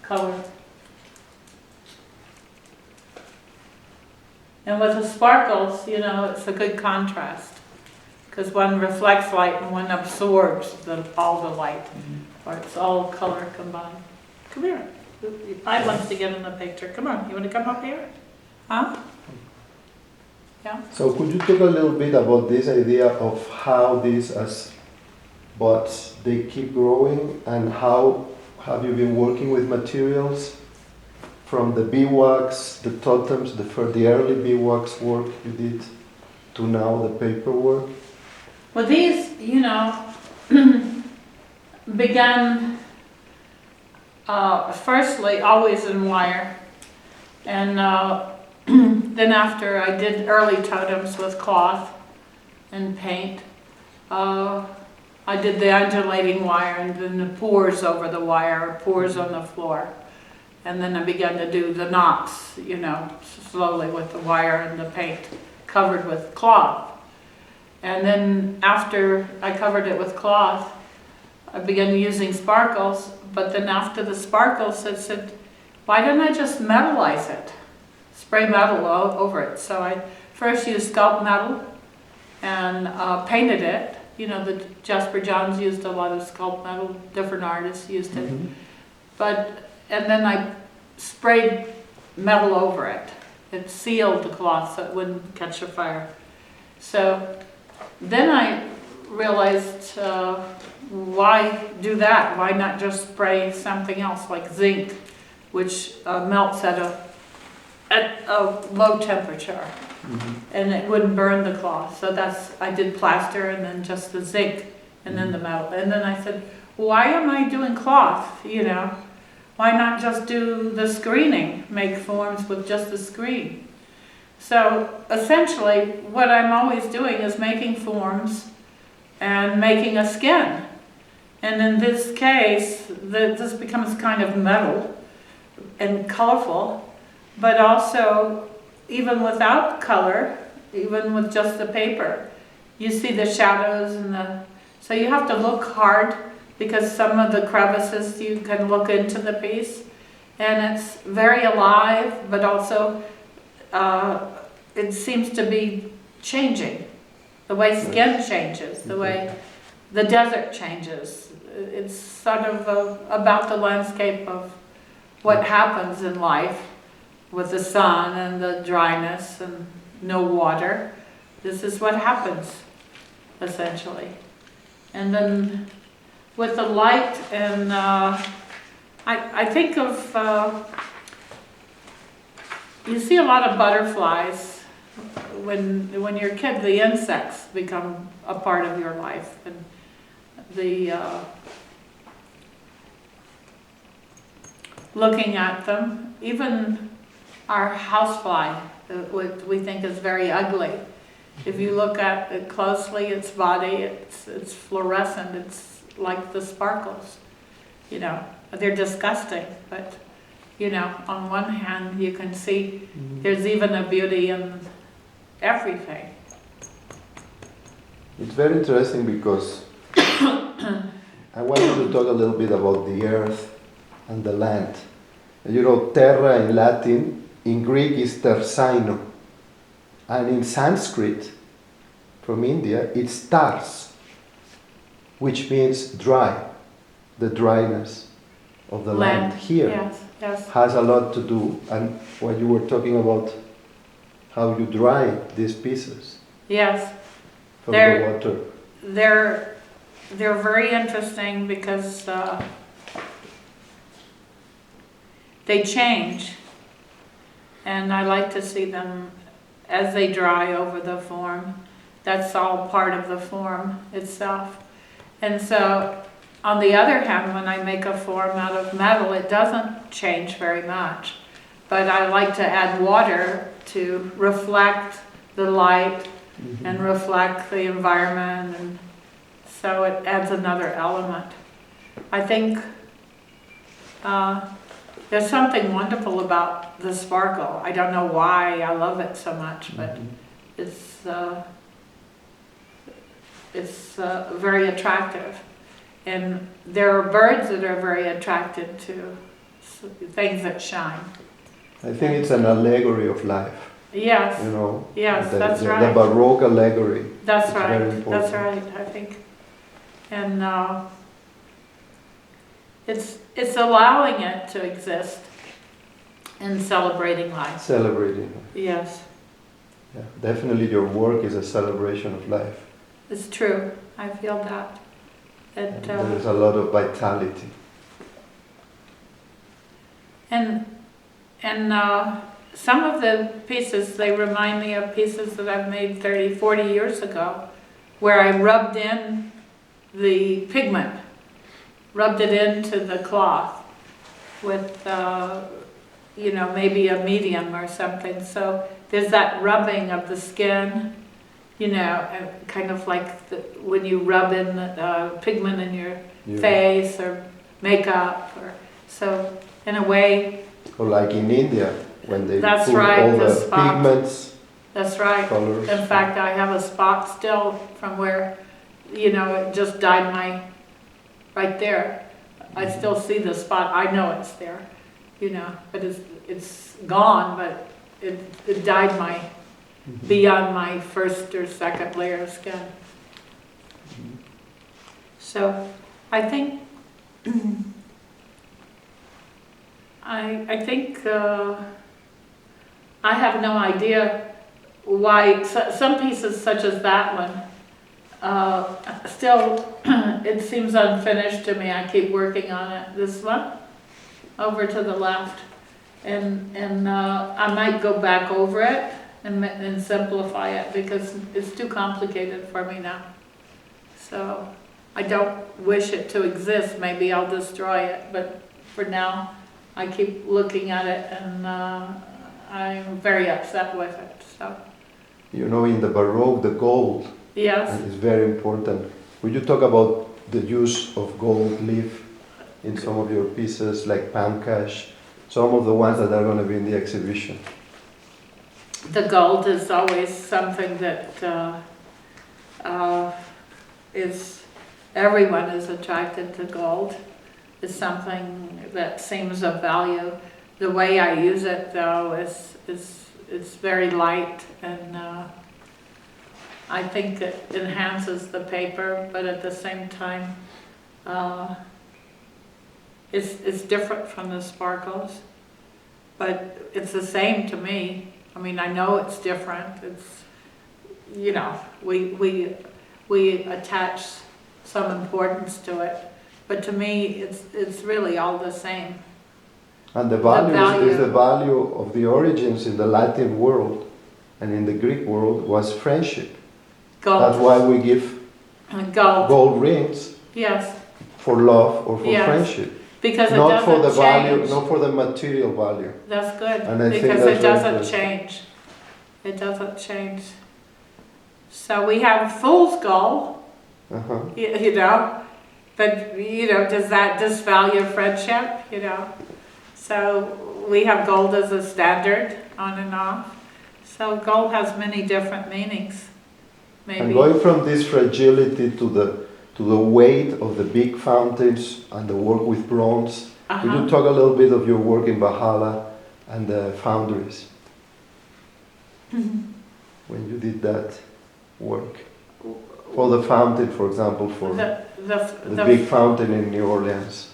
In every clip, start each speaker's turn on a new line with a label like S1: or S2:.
S1: color. And with the sparkles, you know, it's a good contrast, because one reflects light and one absorbs all the light, or it's all color combined. Come here. I want to get in the picture. Come on, you want to come up here? Huh? Yeah?
S2: So could you talk a little bit about this idea of how these as buds, they keep growing, and how have you been working with materials from the beeswax, the totems, the early beeswax work you did to now the paper work?
S1: Well, these, you know, began firstly always in wire, and then after I did early totems with cloth and paint, I did the undulating wire and then the pours over the wire, or pours on the floor. And then I began to do the knots, you know, slowly with the wire and the paint covered with cloth. And then after I covered it with cloth, I began using sparkles, but then after the sparkles I said, why don't I just metalize it? Spray metal over it. So I first used sculpt metal and painted it. You know, the Jasper Johns used a lot of sculpt metal, different artists used it. And then I sprayed metal over it. It sealed the cloth so it wouldn't catch a fire. So then I realized, why do that? Why not just spray something else like zinc, which melts at a low temperature, and it wouldn't burn the cloth. So I did plaster and then just the zinc and then the metal. And then I said, why am I doing cloth, you know? Why not just do the screening, make forms with just the screen? So essentially what I'm always doing is making forms and making a skin. And in this case, this becomes kind of metal and colorful, but also even without color, even with just the paper, you see the shadows and so you have to look hard, because some of the crevices you can look into the piece, and it's very alive, but also it seems to be changing. The way skin changes, the way the desert changes. It's sort of about the landscape of what happens in life with the sun and the dryness and no water. This is what happens, essentially. And then with the light, and I think of, you see a lot of butterflies when you're a kid. The insects become a part of your life, and the looking at them, even our housefly, what we think is very ugly. If you look at it closely, its body, it's fluorescent. It's like the sparkles, you know. They're disgusting, but you know, on one hand you can see there's even a beauty in everything.
S2: It's very interesting because I wanted to talk a little bit about the earth and the land. You know, terra in Latin, in Greek is tersaino, and in Sanskrit, from India, it's tars, which means dry, the dryness of the land here.
S1: Yes.
S2: Has a lot to do, and what you were talking about, how you dry these pieces.
S1: Yes.
S2: From the water.
S1: They're very interesting because they change, and I like to see them as they dry over the form. That's all part of the form itself. And so, on the other hand, when I make a form out of metal, it doesn't change very much. But I like to add water to reflect the light and reflect the environment, and so it adds another element. I think there's something wonderful about the sparkle. I don't know why I love it so much, but it's very attractive. And there are birds that are very attracted to things that shine.
S2: I think it's an allegory of life,
S1: Yes,
S2: you know.
S1: yes,
S2: the,
S1: that's
S2: the,
S1: right.
S2: The Baroque allegory.
S1: That's
S2: is very
S1: right,
S2: important.
S1: that's right, I think. And it's allowing it to exist and celebrating life.
S2: Celebrating.
S1: Yes,
S2: Yeah, definitely your work is a celebration of life.
S1: it's true. I feel that.
S2: And there's a lot of vitality.
S1: And some of the pieces, they remind me of pieces that I've made 30, 40 years ago, where I rubbed in the pigment, rubbed it into the cloth with, you know, maybe a medium or something. So there's that rubbing of the skin, you know, kind of like when you rub in the pigment in your face or makeup. So in a way...
S2: Or like in India, when they
S1: That's
S2: put
S1: right,
S2: all
S1: the
S2: the
S1: spot.
S2: pigments,
S1: That's right.
S2: colors.
S1: In fact, I have a spot still from where, you know, it just dyed right there. I still see the spot. I know it's there, you know, but it's gone, but it dyed beyond my first or second layer of skin. So I think I think I have no idea why some pieces such as that one still it seems unfinished to me. I keep working on it. This one over to the left, and I might go back over it and simplify it because it's too complicated for me now. So I don't wish it to exist. Maybe I'll destroy it, but for now I keep looking at it, and I'm very upset with it. So,
S2: you know, in the Baroque, the gold
S1: yes,
S2: is very important. Would you talk about the use of gold leaf in some of your pieces, like Pankaj, some of the ones that are going to be in the exhibition?
S1: the gold is always something that is, everyone is attracted to gold. It's something that seems of value. The way I use it, though, is it's very light, and I think it enhances the paper, but at the same time, it's different from the sparkles, but it's the same to me. I mean, I know it's different. It's, you know, we attach some importance to it. But to me, it's really all the same.
S2: And the value is the value of the origins in the Latin world and in the Greek world was friendship.
S1: Gold.
S2: That's why we give gold rings.
S1: Yes.
S2: For love or for
S1: Yes.
S2: friendship.
S1: Because it
S2: not
S1: doesn't
S2: for the
S1: change.
S2: value, not for the material value.
S1: That's good.
S2: And I think
S1: because
S2: that's
S1: it
S2: very
S1: doesn't
S2: good.
S1: change. It doesn't change. So we have fool's gold,
S2: Uh-huh.
S1: you know, but, you know, does that disvalue friendship, you know? So we have gold as a standard, on and off. So gold has many different meanings, maybe.
S2: And going from this fragility to the weight of the big fountains and the work with bronze, could you talk a little bit of your work in Valhalla and the foundries? When you did that work? For the fountain, for example, for the big fountain in New Orleans,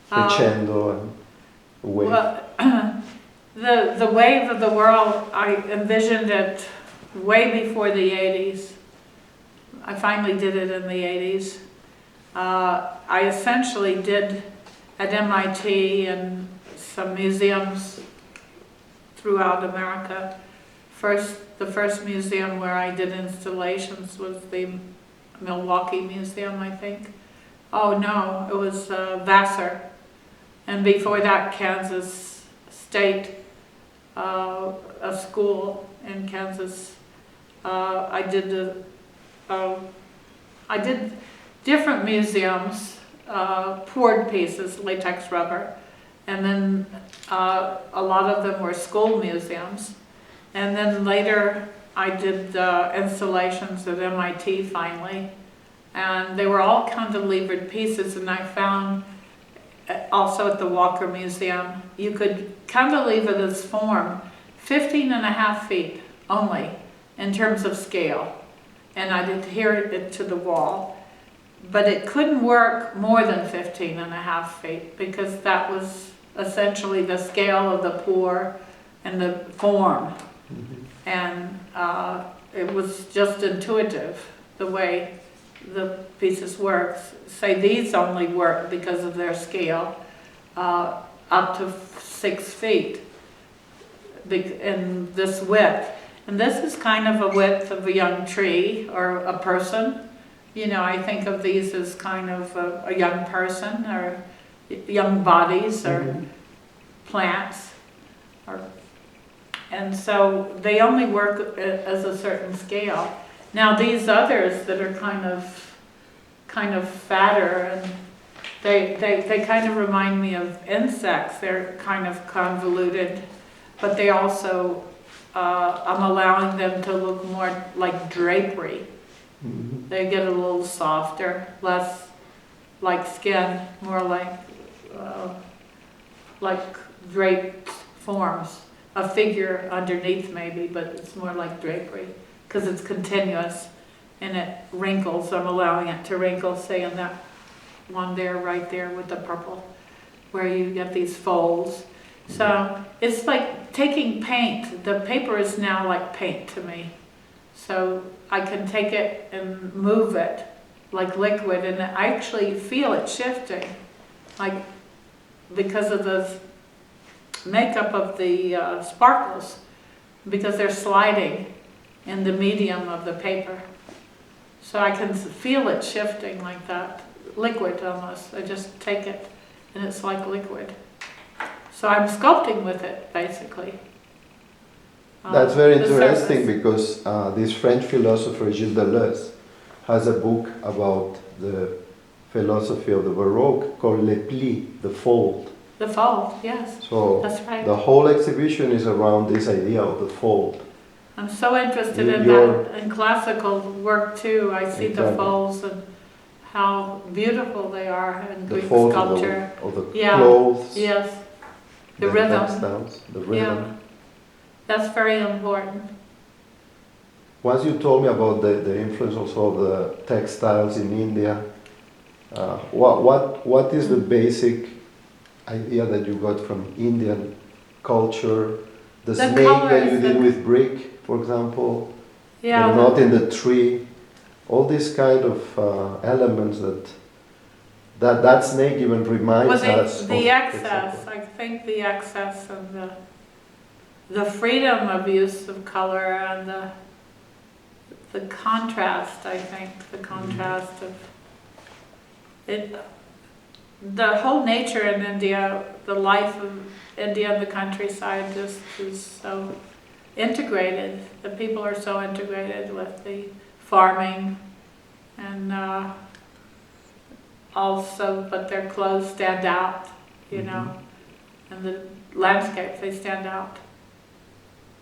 S2: crescendo and wave.
S1: Well, the wave of the world, I envisioned it way before the 80s. I finally did it in the 80s. I essentially did at MIT and some museums throughout America. The first museum where I did installations was the Milwaukee Museum, I think. Oh no, it was Vassar. And before that, Kansas State, a school in Kansas. I did different museums, poured pieces, latex rubber, and then a lot of them were school museums. And then later I did installations at MIT finally, and they were all cantilevered pieces, and I found also at the Walker Museum. You could cantilever this form 15.5 feet only in terms of scale. And I'd adhere it to the wall. But it couldn't work more than 15.5 feet because that was essentially the scale of the pour and the form. And it was just intuitive the way the pieces work. Say these only work because of their scale up to 6 feet in this width. And this is kind of a width of a young tree or a person. You know, I think of these as kind of a young person or young bodies or plants. And so they only work as a certain scale. Now these others that are kind of fatter, and they kind of remind me of insects. They're kind of convoluted, but they also, I'm allowing them to look more like drapery. They get a little softer, less like skin, more like draped forms. A figure underneath maybe, but it's more like drapery because it's continuous and it wrinkles. I'm allowing it to wrinkle, say in that one there, right there with the purple, where you get these folds. So it's like taking paint. The paper is now like paint to me. So I can take it and move it like liquid, and I actually feel it shifting, like because of the makeup of the sparkles, because they're sliding in the medium of the paper. So I can feel it shifting like that, liquid almost. I just take it and it's like liquid. So I'm sculpting with it, basically.
S2: That's very
S1: the
S2: interesting
S1: surface.
S2: because this French philosopher Gilles Deleuze has a book about the philosophy of the Baroque called Les Plis, the fold.
S1: The fold, yes.
S2: So
S1: That's right.
S2: the whole exhibition is around this idea of the fold.
S1: I'm so interested in
S2: You're-
S1: that, in classical work too. I see the
S2: Exactly.
S1: folds and how beautiful they are in
S2: The
S1: Greek
S2: fold
S1: sculpture.
S2: of the
S1: Yeah.
S2: clothes,
S1: Yes, the
S2: the
S1: rhythm.
S2: textiles, the rhythm.
S1: That's very important.
S2: Once you told me about the influence also of the textiles in India. What is the basic idea that you got from Indian culture? The snake that
S1: colors,
S2: you did with brick, for example,
S1: Yeah,
S2: the knot in the tree, all these kind of elements that snake even reminds
S1: well,
S2: us
S1: the
S2: of,
S1: excess, I think the excess and the freedom of use of color and the contrast, I think, the contrast of it. The whole nature in India, the life of India and the countryside just is so integrated. The people are so integrated with the farming and also, but their clothes stand out, you know, and the landscapes, they stand out.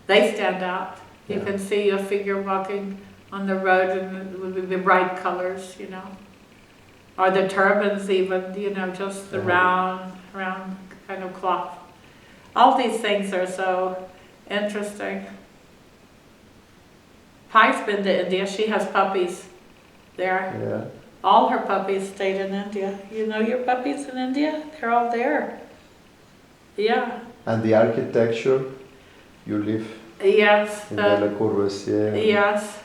S1: They stand out. You
S2: Yeah.
S1: can see a figure walking on the road and it would be bright colors, you know. Or the turbans even, you know, just the round kind of cloth. All these things are so interesting. Pai's been to India. She has puppies there.
S2: Yeah.
S1: All her puppies stayed in India. You know your puppies in India? They're all there. Yeah.
S2: And the architecture, you live
S1: Yes.
S2: in Le Corbusier.
S1: Yes.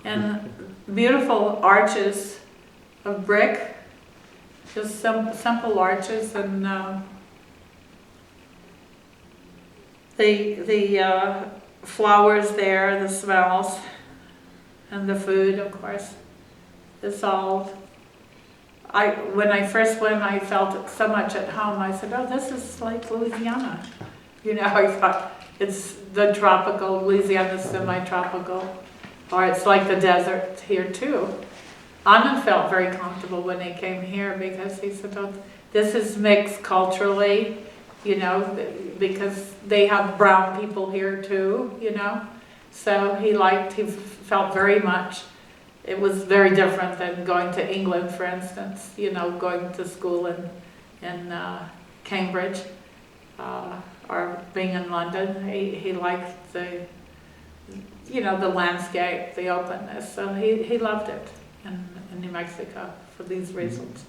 S1: And beautiful arches of brick. Just some simple arches, and the flowers there, the smells, and the food, of course. It's all. When I first went, I felt so much at home. I said, "Oh, this is like Louisiana." You know, I thought it's the tropical, Louisiana's semi-tropical, or it's like the desert here too. Anna felt very comfortable when he came here because he said, "Oh, this is mixed culturally, you know, because they have brown people here too, you know." So he felt very much. It was very different than going to England, for instance, you know, going to school in Cambridge, or being in London. He liked the, the landscape, the openness. So he loved it in New Mexico for these reasons.